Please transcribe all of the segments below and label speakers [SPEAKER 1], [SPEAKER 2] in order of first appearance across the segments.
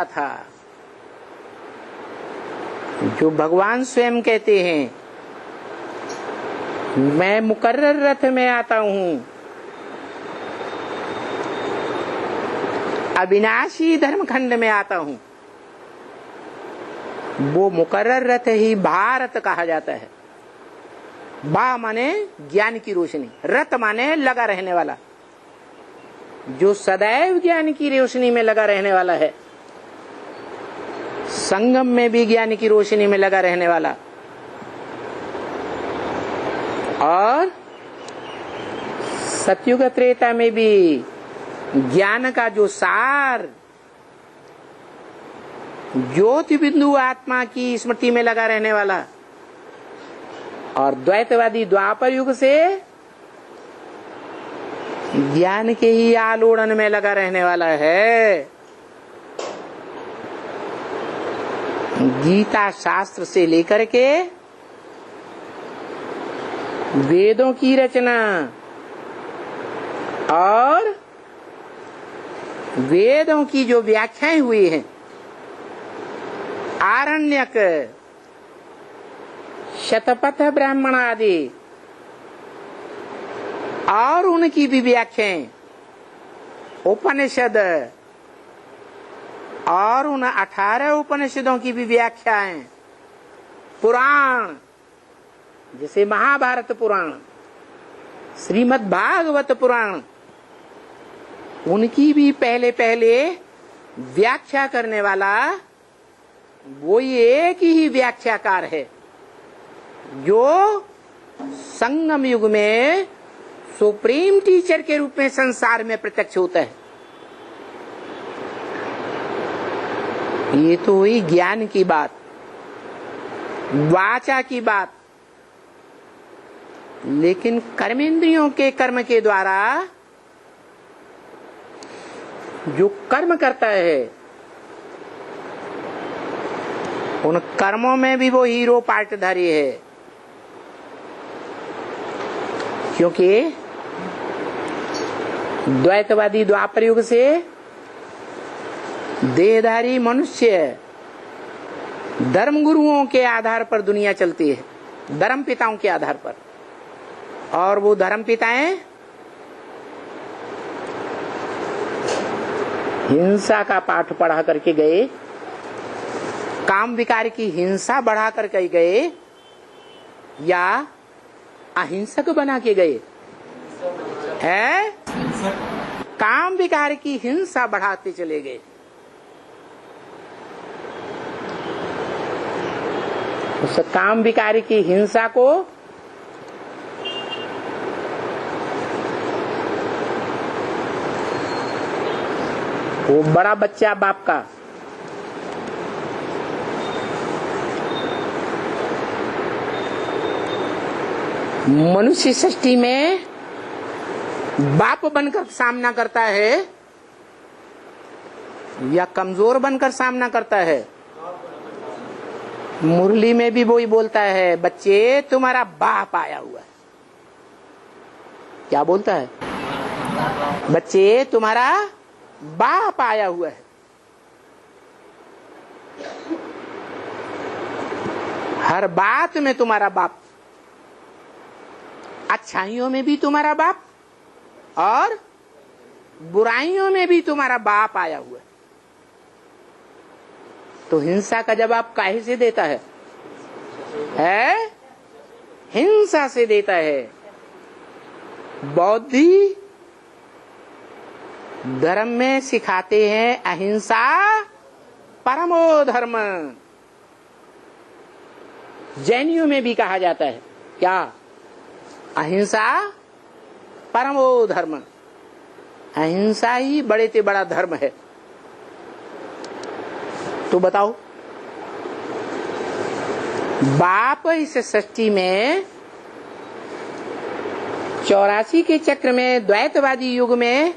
[SPEAKER 1] था, जो भगवान स्वयं कहते हैं, मैं मुकर्रर रथ में आता हूं, अविनाशी धर्मखंड में आता हूं। वो मुकर्रर रथ ही भारत कहा जाता है। बा माने ज्ञान की रोशनी, रथ माने लगा रहने वाला, जो सदैव ज्ञान की रोशनी में लगा रहने वाला है, संगम में भी ज्ञान की रोशनी में लगा रहने वाला, और सतयुग त्रेता में भी ज्ञान का जो सार ज्योति बिंदु आत्मा की स्मृति में लगा रहने वाला, और द्वैतवादी द्वापर युग से ज्ञान के ही आलोड़न में लगा रहने वाला है। गीता शास्त्र से लेकर के वेदों की रचना और वेदों की जो व्याख्याएं हुई हैं, आरण्यक, शतपथ ब्राह्मण आदि, और उनकी भी व्याख्याएं, उपनिषद और उन 18 उपनिषदों की भी व्याख्याएं, पुराण जैसे महाभारत पुराण, श्रीमद् भागवत पुराण, उनकी भी पहले पहले व्याख्या करने वाला वो एक ही व्याख्याकार है, जो संगम युग में सुप्रीम टीचर के रूप में संसार में प्रत्यक्ष होता है। ये तो हुई ज्ञान की बात, वाचा की बात। लेकिन कर्मेंद्रियों के कर्म के द्वारा जो कर्म करता है, उन कर्मों में भी वो हीरो पार्टधारी है, क्योंकि द्वैतवादी द्वापर युग से देहधारी मनुष्य धर्म गुरुओं के आधार पर दुनिया चलती है, धर्म पिताओं के आधार पर, और वो धर्म पिताएं हिंसा का पाठ पढ़ा करके गए, काम विकार की हिंसा बढ़ा करके गए, या अहिंसक बना के गए है? काम विकार की हिंसा बढ़ाते चले गए। उस काम विकार की हिंसा को वो बड़ा बच्चा बाप का, मनुष्य सृष्टि में बाप बनकर सामना करता है या कमजोर बनकर सामना करता है? मुरली में भी वही बोलता है, बच्चे तुम्हारा बाप आया हुआ है। क्या बोलता है? बच्चे तुम्हारा बाप आया हुआ है। हर बात में तुम्हारा बाप, अच्छाइयों में भी तुम्हारा बाप और बुराइयों में भी तुम्हारा बाप आया हुआ है। तो हिंसा का जवाब काहे से देता है? हिंसा से देता है। बौद्धि धर्म में सिखाते हैं अहिंसा परमो धर्म। जैनियों में भी कहा जाता है क्या? अहिंसा परमो धर्म। अहिंसा ही बड़े से बड़ा धर्म है। तो बताओ, बाप इस सृष्टि में 84 के चक्र में द्वैतवादी युग में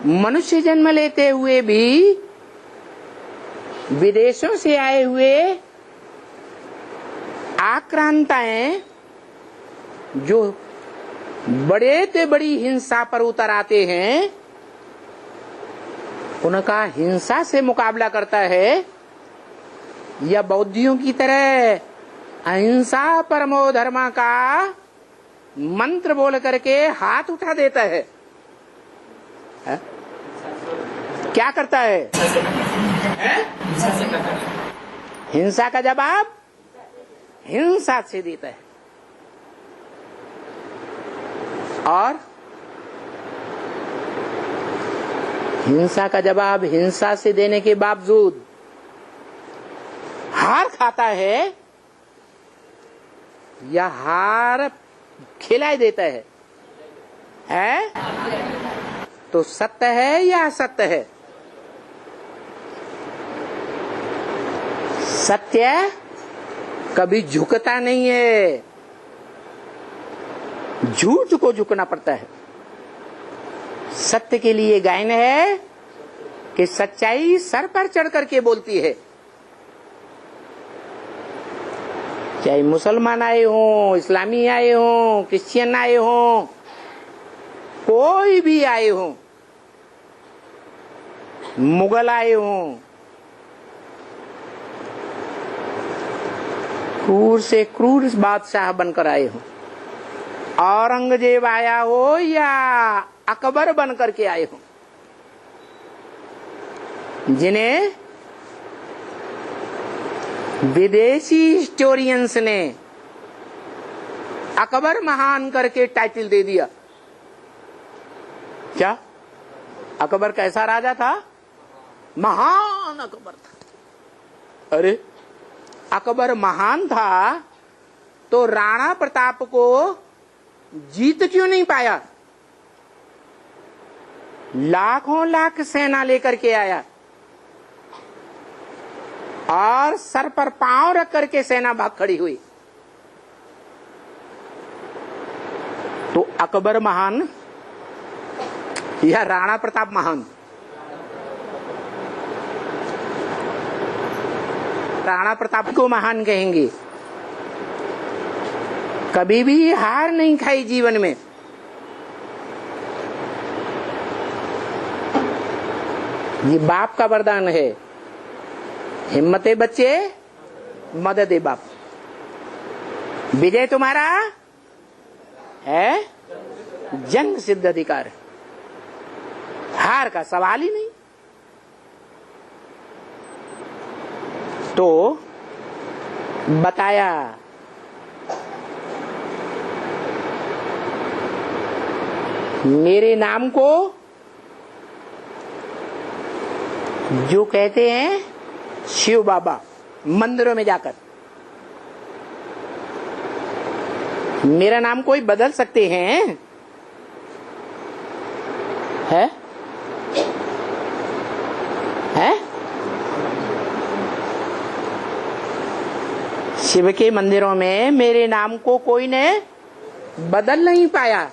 [SPEAKER 1] मनुष्य जन्म लेते हुए भी विदेशों से आए हुए आक्रांताएं जो बड़े से बड़ी हिंसा पर उतर आते हैं, उनका हिंसा से मुकाबला करता है या बौद्धियों की तरह अहिंसा परमो धर्मा का मंत्र बोल करके हाथ उठा देता है? क्या करता है? हिंसा का जवाब हिंसा से देता है। और हिंसा का जवाब हिंसा से देने के बावजूद हार खाता है या हार खिलाई देता है? तो सत्य है या असत्य है? सत्य कभी झुकता नहीं है, झूठ को झुकना पड़ता है। सत्य के लिए गायन है कि सच्चाई सर पर चढ़ करके बोलती है। चाहे मुसलमान आए हों, इस्लामी आए हों, क्रिश्चियन आए हों, कोई भी आए हों, मुगल आए हों, क्रूर से क्रूर बादशाह बनकर आए हों, औरंगजेब आया हो या अकबर बन करके आए हो, जिन्हें विदेशी हिस्टोरियंस ने अकबर महान करके टाइटल दे दिया। क्या अकबर कैसा राजा था? महान अकबर था। अरे अकबर महान था तो राणा प्रताप को जीत क्यों नहीं पाया? लाखों लाख सेना लेकर के आया और सर पर पांव रख करके सेना भाग खड़ी हुई। तो अकबर महान या राणा प्रताप महान? राणा प्रताप को महान कहेंगे। कभी भी हार नहीं खाई जीवन में। ये बाप का वरदान है। हिम्मते बच्चे, मदद बाप। विजय तुम्हारा है, जन्म सिद्ध अधिकार। हार का सवाल ही नहीं। तो बताया मेरे नाम को जो कहते हैं शिव बाबा मंदिरों में जाकर, मेरा नाम कोई बदल सकते हैं? है? शिव के मंदिरों में मेरे नाम को कोई ने बदल नहीं पाया।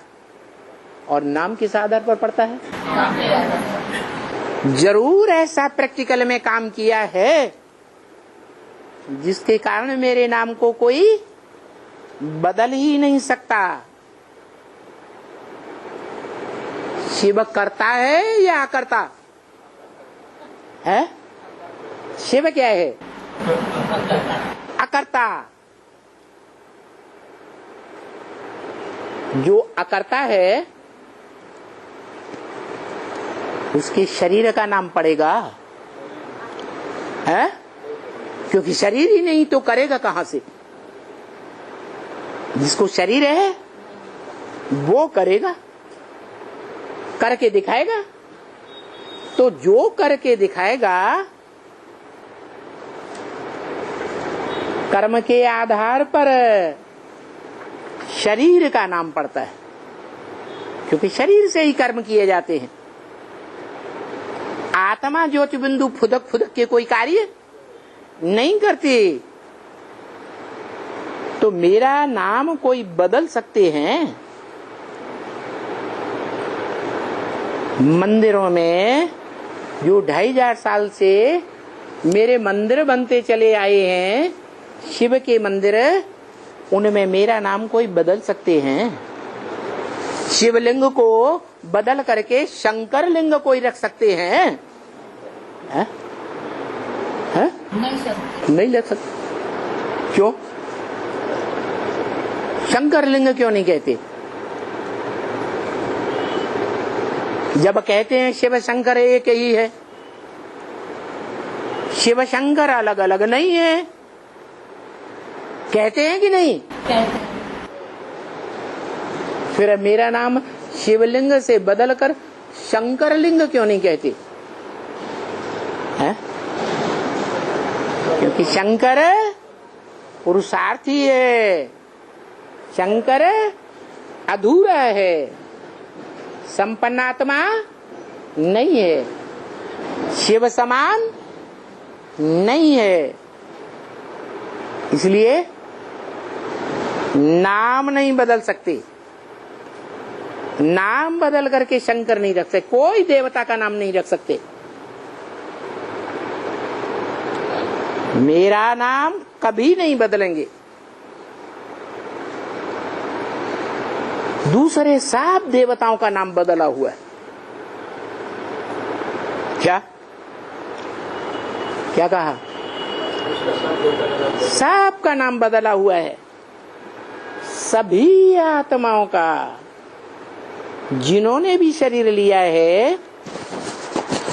[SPEAKER 1] और नाम किस आधार पर पड़ता है? जरूर ऐसा प्रैक्टिकल में काम किया है जिसके कारण मेरे नाम को कोई बदल ही नहीं सकता। शिव करता है या अकर्ता है? शिव क्या है? अकर्ता। जो अकर्ता है उसके शरीर का नाम पड़ेगा, है? क्योंकि शरीर ही नहीं तो करेगा कहां से? जिसको शरीर है वो करेगा, करके दिखाएगा। तो जो करके दिखाएगा कर्म के आधार पर शरीर का नाम पड़ता है, क्योंकि शरीर से ही कर्म किए जाते हैं। आत्मा ज्योति बिंदु फुदक फुदक के कोई कार्य नहीं करती। तो मेरा नाम कोई बदल सकते हैं? मंदिरों में जो 2500 साल से मेरे मंदिर बनते चले आए हैं, शिव के मंदिर, उनमें मेरा नाम कोई बदल सकते हैं? शिवलिंग को बदल करके शंकर लिंग कोई रख सकते हैं? है? है? नहीं ले सकते। क्यों? शंकर लिंग क्यों नहीं कहते? जब कहते हैं शिव शंकर एक ही है, शिव शंकर अलग अलग नहीं है, कहते हैं कि नहीं? कहते हैं। फिर मेरा नाम शिवलिंग से बदलकर शंकर लिंग क्यों नहीं कहते? है? क्योंकि शंकर पुरुषार्थी है, शंकर अधूरा है, संपन्नात्मा नहीं है, शिव समान नहीं है। इसलिए नाम नहीं बदल सकते, नाम बदल करके शंकर नहीं रख सकते, कोई देवता का नाम नहीं रख सकते। मेरा नाम कभी नहीं बदलेंगे। दूसरे सब देवताओं का नाम बदला हुआ है। क्या क्या कहा? सब का नाम बदला हुआ है, सभी आत्माओं का। जिन्होंने भी शरीर लिया है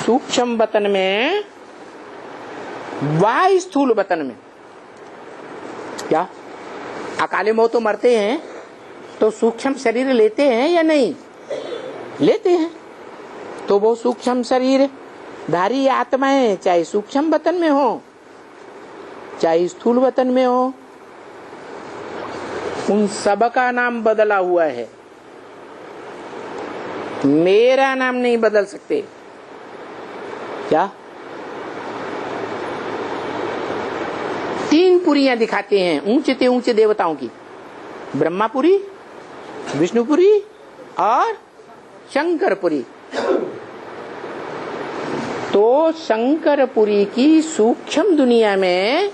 [SPEAKER 1] सूक्ष्म वतन में व स्थूल वतन में, क्या अकाले मौत तो मरते हैं तो सूक्ष्म शरीर लेते हैं या नहीं लेते हैं? तो वो सूक्ष्म शरीर धारी आत्माएं चाहे सूक्ष्म वतन में हो चाहे स्थूल वतन में हो, उन सब का नाम बदला हुआ है। मेरा नाम नहीं बदल सकते। क्या? 3 पुरियां दिखाते हैं ऊंचे से ऊंचे देवताओं की, ब्रह्मापुरी, विष्णुपुरी और शंकरपुरी। तो शंकरपुरी की सूक्ष्म दुनिया में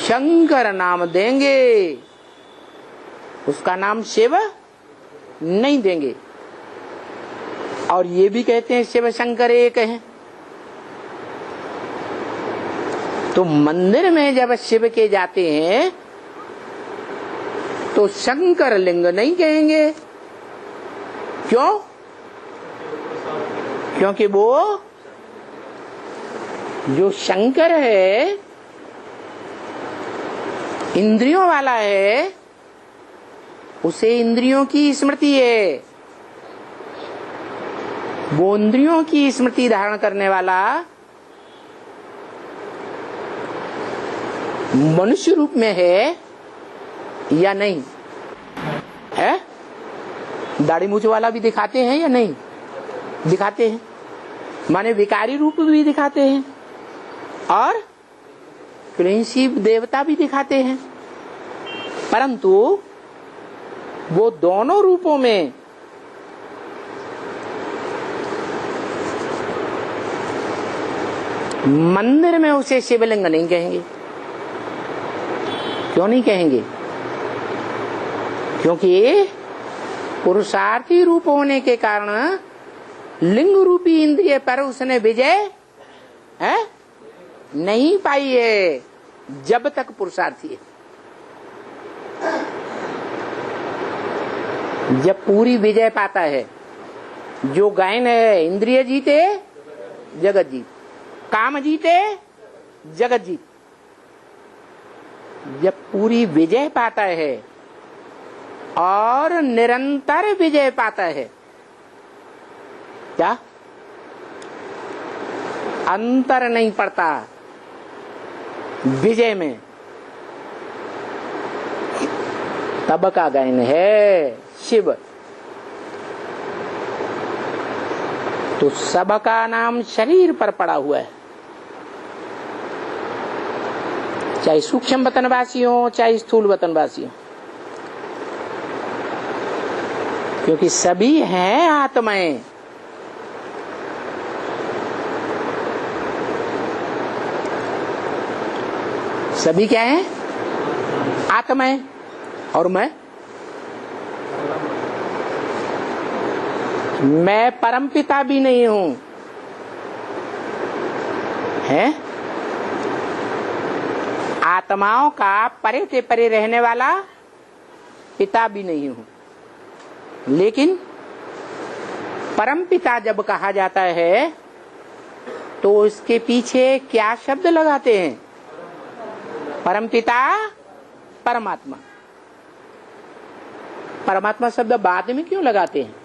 [SPEAKER 1] शंकर नाम देंगे, उसका नाम शिव नहीं देंगे। और ये भी कहते हैं शिव शंकर एक है। तो मंदिर में जब शिव के जाते हैं तो शंकर लिंग नहीं कहेंगे। क्यों? क्योंकि वो जो शंकर है इंद्रियों वाला है, उसे इंद्रियों की स्मृति है। वो इंद्रियों की स्मृति धारण करने वाला मनुष्य रूप में है या नहीं है? दाढ़ी मूछ वाला भी दिखाते हैं या नहीं दिखाते हैं? माने विकारी रूप भी दिखाते हैं और क्लीनशिप देवता भी दिखाते हैं। परंतु वो दोनों रूपों में मंदिर में उसे शिवलिंग नहीं कहेंगे। क्यों नहीं कहेंगे? क्योंकि पुरुषार्थी रूप होने के कारण लिंग रूपी इंद्रिय पर उसने विजय है नहीं पाई है जब तक पुरुषार्थी है। जब पूरी विजय पाता है, जो गायन है इंद्रिय जीते जगत जीत, काम जीते जगत जीत, जब पूरी विजय पाता है और निरंतर विजय पाता है, क्या अंतर नहीं पड़ता विजय में, तब का गायन है शिव। तो सबका नाम शरीर पर पड़ा हुआ है, चाहे सूक्ष्म वतनवासी हो चाहे स्थूल वतनवासी हो, क्योंकि सभी हैं आत्माएं। सभी क्या है? आत्माएं। और मैं परमपिता भी नहीं हूं, है। आत्माओं का परे से परे रहने वाला पिता भी नहीं हूं, लेकिन परम पिता जब कहा जाता है तो इसके पीछे क्या शब्द लगाते हैं? परम पिता, परमात्मा। परमात्मा शब्द बाद में क्यों लगाते हैं?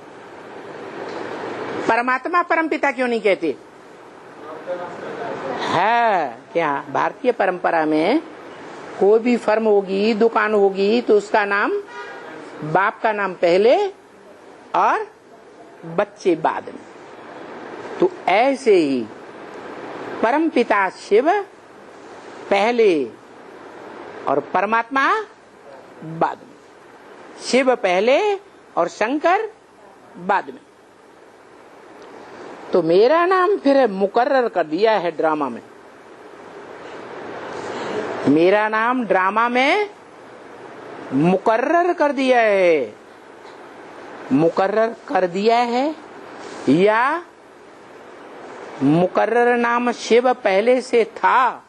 [SPEAKER 1] परमात्मा परम पिता क्यों नहीं कहते? है क्या भारतीय परंपरा में कोई भी फर्म होगी, दुकान होगी, तो उसका नाम, बाप का नाम पहले और बच्चे बाद में। तो ऐसे ही परम पिता शिव पहले और परमात्मा बाद में। शिव पहले और शंकर बाद में। तो मेरा नाम फिर मुकर्रर कर दिया है ड्रामा में। मेरा नाम ड्रामा में मुकर्रर कर दिया है। मुकर्रर कर दिया है या मुकर्रर नाम शिव पहले से था?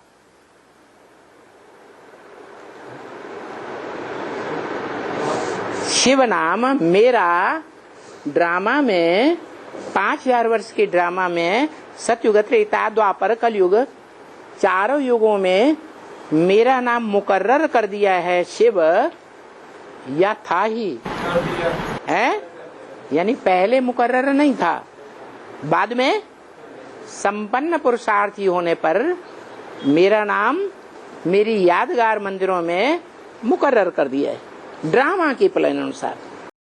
[SPEAKER 1] शिव नाम मेरा ड्रामा में 5000 वर्ष के ड्रामा में सतयुग, त्रेता, द्वापर, कलयुग, चारों युगों में मेरा नाम मुकर्रर कर दिया है शिव, या था ही है? यानी पहले मुकर्रर नहीं था, बाद में संपन्न पुरुषार्थी होने पर मेरा नाम मेरी यादगार मंदिरों में मुकर्रर कर दिया है ड्रामा के प्लान अनुसार।